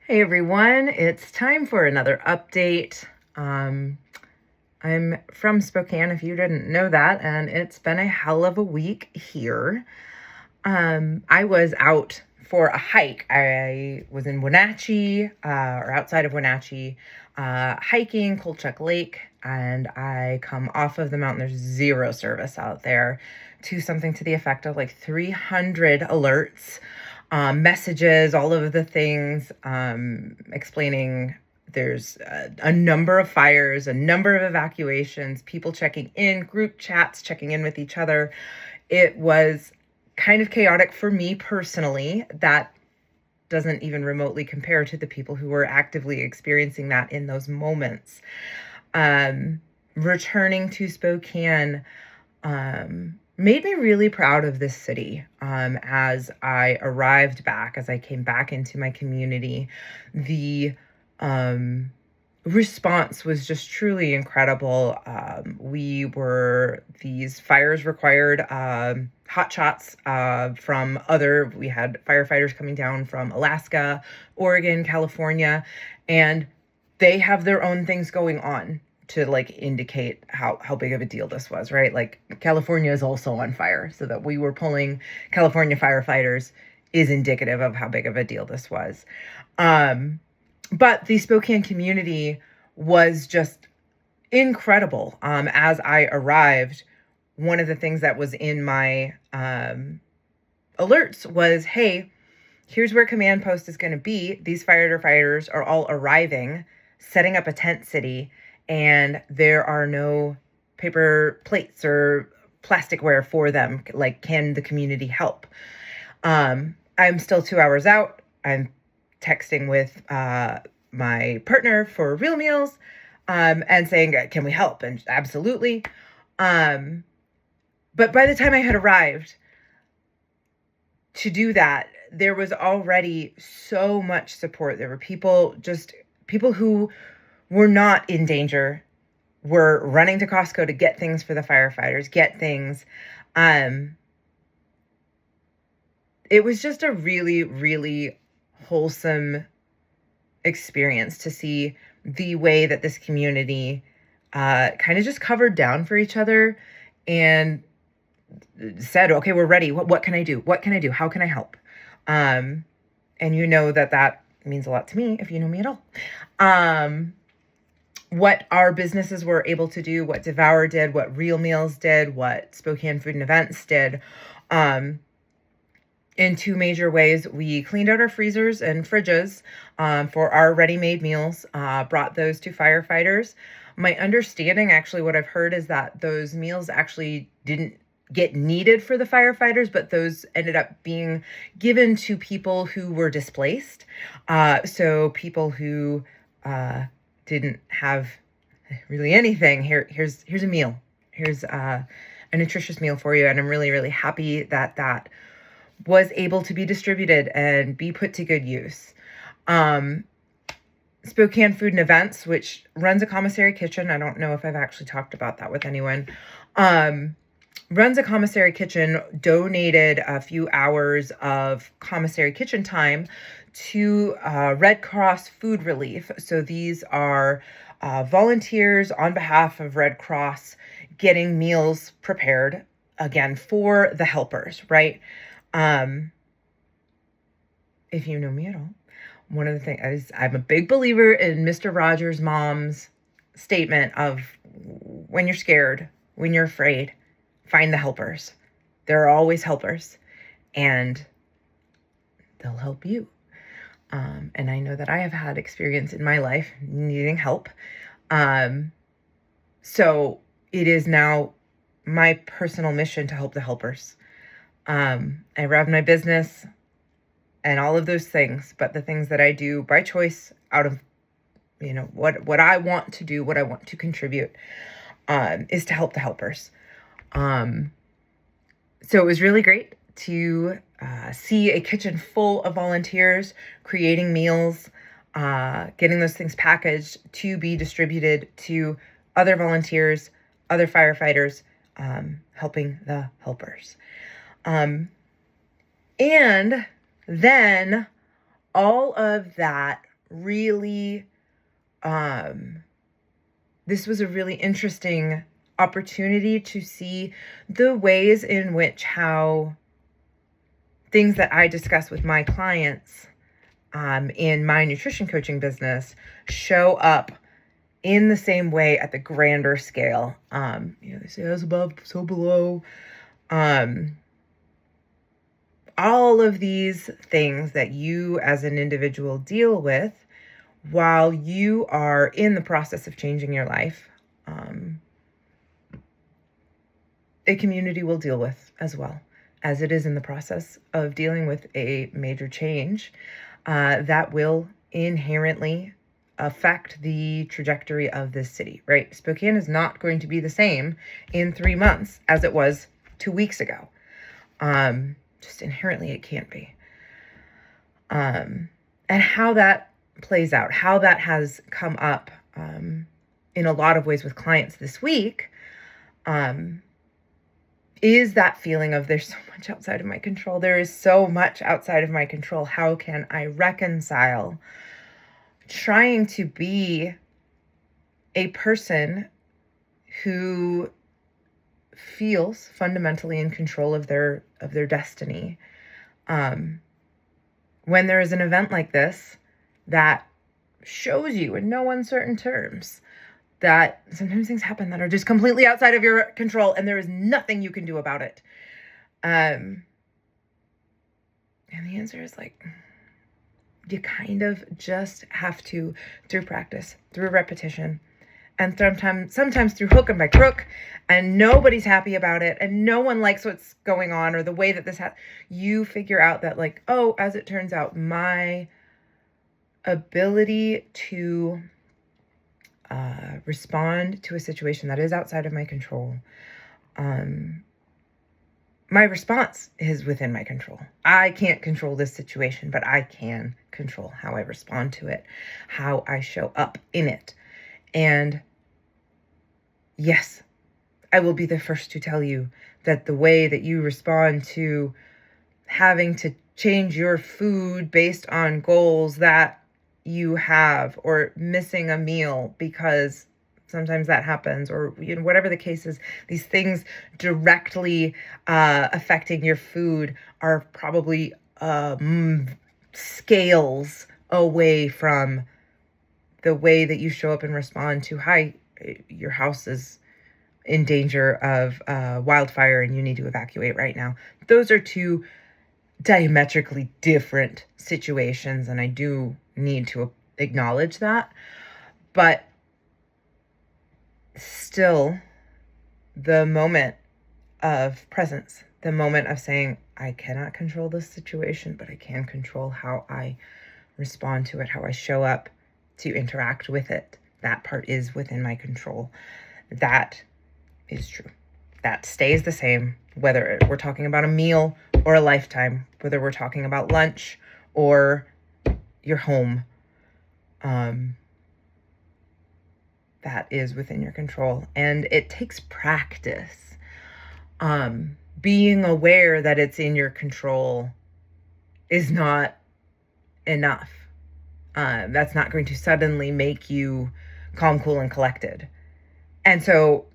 Hey everyone, it's time for another update. I'm from Spokane, if you didn't know that, and it's been a hell of a week here. I was out for a hike. I was in Wenatchee, or outside of Wenatchee, hiking Kolchak Lake, and I come off of the mountain. There's zero service out there, to something to the effect of like 300 alerts, messages, all of the things, explaining there's a number of fires, a number of evacuations, people checking in, group chats, checking in with each other. It was kind of chaotic for me personally. That doesn't even remotely compare to the people who were actively experiencing that in those moments. Returning to Spokane made me really proud of this city. As I arrived back, as I came back into my community, the response was just truly incredible. These fires required hot shots we had firefighters coming down from Alaska, Oregon, California, and they have their own things going on to like indicate how big of a deal this was, right? Like California is also on fire, so that we were pulling California firefighters is indicative of how big of a deal this was. But the Spokane community was just incredible. As I arrived, one of the things that was in my alerts was, hey, here's where command post is going to be. These firefighters are all arriving, setting up a tent city, and there are no paper plates or plasticware for them. Like, can the community help? I'm still 2 hours out. I'm texting with my partner for Real Meals, and saying, can we help? And absolutely. But by the time I had arrived to do that, there was already so much support. There were people who were not in danger, were running to Costco to get things for the firefighters, get things. It was just a really, really wholesome experience to see the way that this community kind of just covered down for each other and said, okay, we're ready. What can I do? What can I do? How can I help? And you know that means a lot to me if you know me at all. What our businesses were able to do, what Devour did, what Real Meals did, what Spokane Food and Events did. In two major ways, we cleaned out our freezers and fridges for our ready-made meals, brought those to firefighters. My understanding, actually, what I've heard is that those meals actually didn't get needed for the firefighters, but those ended up being given to people who were displaced. So people who didn't have really anything. Here's a meal. Here's a nutritious meal for you. And I'm really, really happy that was able to be distributed and be put to good use. Spokane Food and Events, which runs a commissary kitchen. I don't know if I've actually talked about that with anyone. Runs a commissary kitchen, donated a few hours of commissary kitchen time to Red Cross Food Relief. So these are volunteers on behalf of Red Cross getting meals prepared, again, for the helpers, right? If you know me at all, one of the things is I'm a big believer in Mr. Rogers' mom's statement of, when you're scared, when you're afraid, find the helpers. There are always helpers, and they'll help you. And I know that I have had experience in my life needing help. So it is now my personal mission to help the helpers. I run my business and all of those things, but the things that I do by choice out of, what I want to do, what I want to contribute, is to help the helpers. So it was really great to see a kitchen full of volunteers creating meals, getting those things packaged to be distributed to other volunteers, other firefighters, helping the helpers. And then all of that really, this was a really interesting opportunity to see the ways in which how things that I discuss with my clients in my nutrition coaching business show up in the same way at the grander scale. They say as above, so below. All of these things that you as an individual deal with while you are in the process of changing your life, a community will deal with as well, as it is in the process of dealing with a major change that will inherently affect the trajectory of this city, right? Spokane is not going to be the same in 3 months as it was 2 weeks ago. Just inherently it can't be. And how that plays out, how that has come up in a lot of ways with clients this week, is that feeling of there's so much outside of my control. There is so much outside of my control. How can I reconcile trying to be a person who feels fundamentally in control of their destiny when there is an event like this that shows you in no uncertain terms that sometimes things happen that are just completely outside of your control and there is nothing you can do about it. And the answer is you kind of just have to, through practice, through repetition, and sometimes through hook and by crook, and nobody's happy about it, and no one likes what's going on or the way that this you figure out that as it turns out, my ability to respond to a situation that is outside of my control, my response is within my control. I can't control this situation, but I can control how I respond to it, how I show up in it. And yes, I will be the first to tell you that the way that you respond to having to change your food based on goals that you have, or missing a meal because sometimes that happens, or whatever the case is, these things directly affecting your food are probably scales away from the way that you show up and respond to, hi, your house is in danger of wildfire and you need to evacuate right now. Those are two diametrically different situations, and I do need to acknowledge that. But still, the moment of presence, the moment of saying, I cannot control this situation, but I can control how I respond to it, how I show up to interact with it. That part is within my control. That is true. That stays the same, whether we're talking about a meal or a lifetime, whether we're talking about lunch or your home. That is within your control. And it takes practice. Being aware that it's in your control is not enough. That's not going to suddenly make you calm, cool, and collected. And so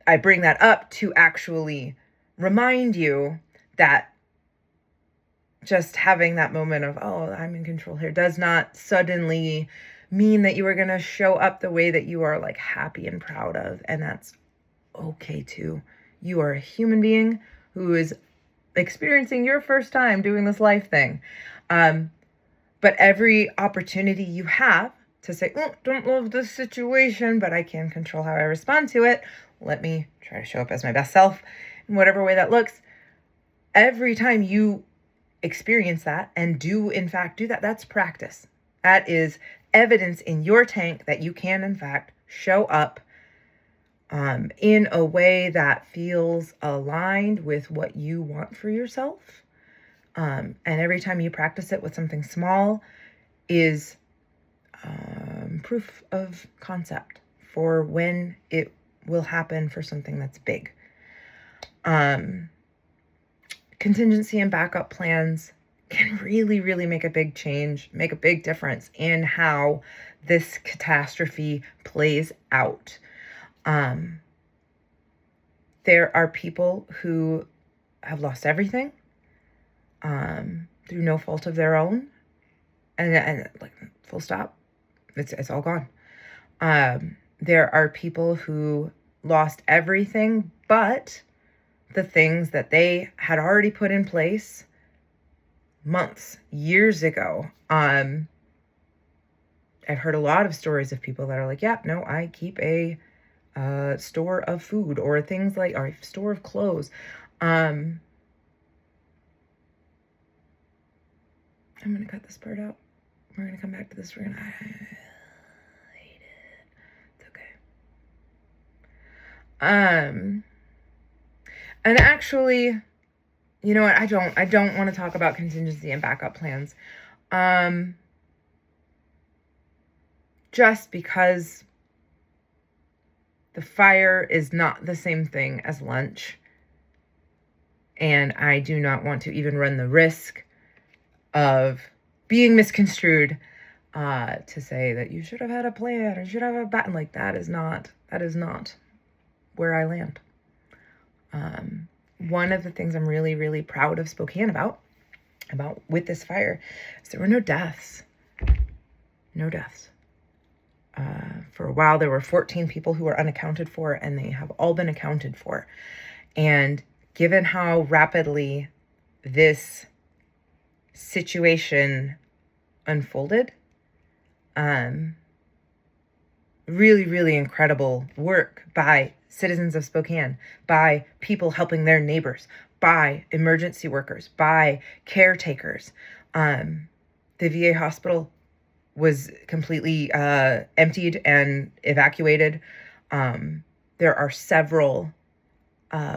I bring that up to actually remind you that just having that moment of, oh, I'm in control here, does not suddenly mean that you are going to show up the way that you are happy and proud of. And that's okay too. You are a human being who is experiencing your first time doing this life thing. But every opportunity you have to say, oh, don't love this situation, but I can control how I respond to it. Let me try to show up as my best self in whatever way that looks. Every time you experience that and do in fact do that, that's practice. That is evidence in your tank that you can in fact show up in a way that feels aligned with what you want for yourself. And every time you practice it with something small is proof of concept for when it will happen for something that's big. Contingency and backup plans can really, really make a big change, make a big difference in how this catastrophe plays out. There are people who have lost everything through no fault of their own, and like, full stop. It's all gone. There are people who lost everything but the things that they had already put in place months, years ago. I've heard a lot of stories of people that are like, yeah, no, I keep a store of food or things like, or a store of clothes. I'm going to cut this part out. We're going to come back to this. We're going to hate it. It's okay. And actually, you know what? I don't want to talk about contingency and backup plans. Just because the fire is not the same thing as lunch. And I do not want to even run the risk of being misconstrued to say that you should have had a plan or you should have a button. Like, that is not where I land. One of the things I'm really, really proud of Spokane about with this fire is there were no deaths. No deaths. For a while, there were 14 people who were unaccounted for, and they have all been accounted for. And given how rapidly this situation unfolded, really, really incredible work by citizens of Spokane, by people helping their neighbors, by emergency workers, by caretakers. The VA hospital was completely emptied and evacuated. There are several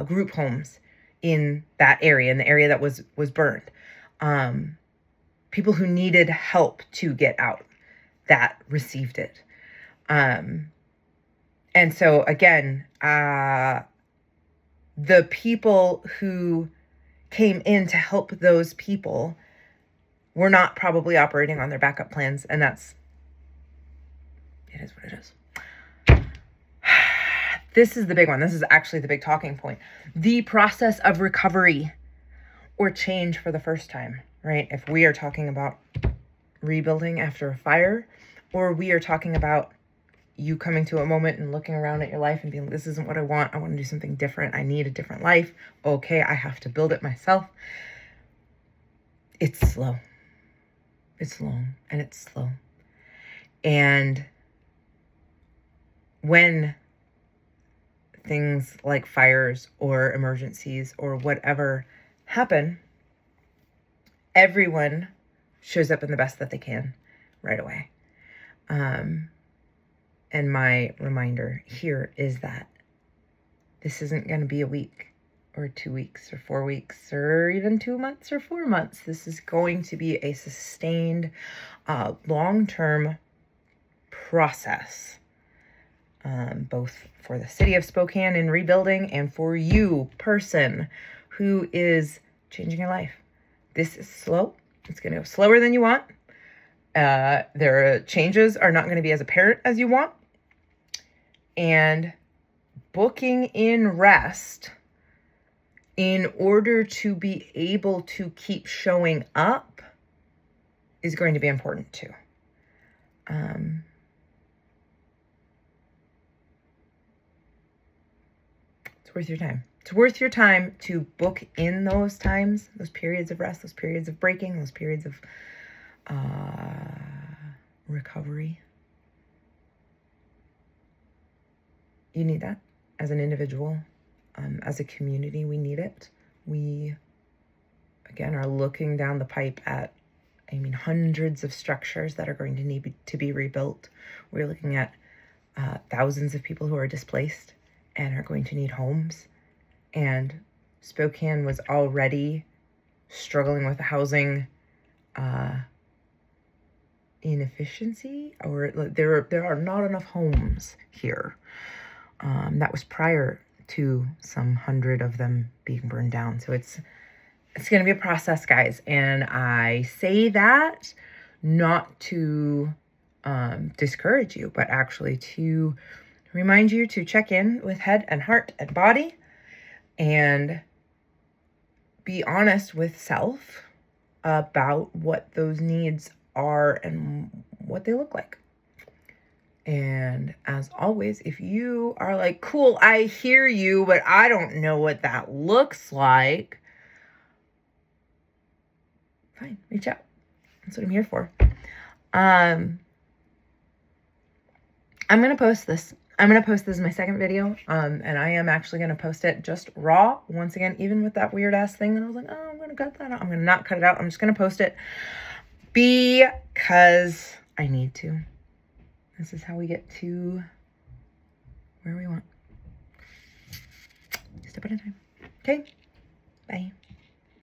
group homes in that area, in the area that was burned. People who needed help to get out that received it. And so again, the people who came in to help those people were not probably operating on their backup plans, and it is what it is. This is the big one. This is actually the big talking point. The process of recovery or change for the first time, right? If we are talking about rebuilding after a fire, or we are talking about you coming to a moment and looking around at your life and being, this isn't what I want. I want to do something different. I need a different life. Okay, I have to build it myself. It's slow. It's long and it's slow. And when things like fires or emergencies or whatever happen, everyone shows up in the best that they can right away. And my reminder here is that this isn't going to be a week or 2 weeks or 4 weeks or even 2 months or 4 months. This is going to be a sustained, long-term process, both for the city of Spokane in rebuilding and for you, person who is changing your life. This is slow. It's going to go slower than you want. Their changes are not going to be as apparent as you want. And booking in rest in order to be able to keep showing up is going to be important too. It's worth your time. It's worth your time to book in those times, those periods of rest, those periods of breaking, those periods of recovery. You need that as an individual. As a community, we need it. We, again, are looking down the pipe at, hundreds of structures that are going to need to be rebuilt. We're looking at thousands of people who are displaced and are going to need homes. And Spokane was already struggling with housing inefficiency, or there are not enough homes here. That was prior to some 100 of them being burned down. So it's it's going to be a process, guys. And I say that not to discourage you, but actually to remind you to check in with head and heart and body and be honest with self about what those needs are and what they look like. And as always, if you are like, cool, I hear you, but I don't know what that looks like, fine, reach out. That's what I'm here for. I'm going to post this. I'm going to post this as my second video. And I am actually going to post it just raw. Once again, even with that weird ass thing that I was like, oh, I'm going to cut that out. I'm going to not cut it out. I'm just going to post it because I need to. This is how we get to where we want. Step at a time. Okay? Bye.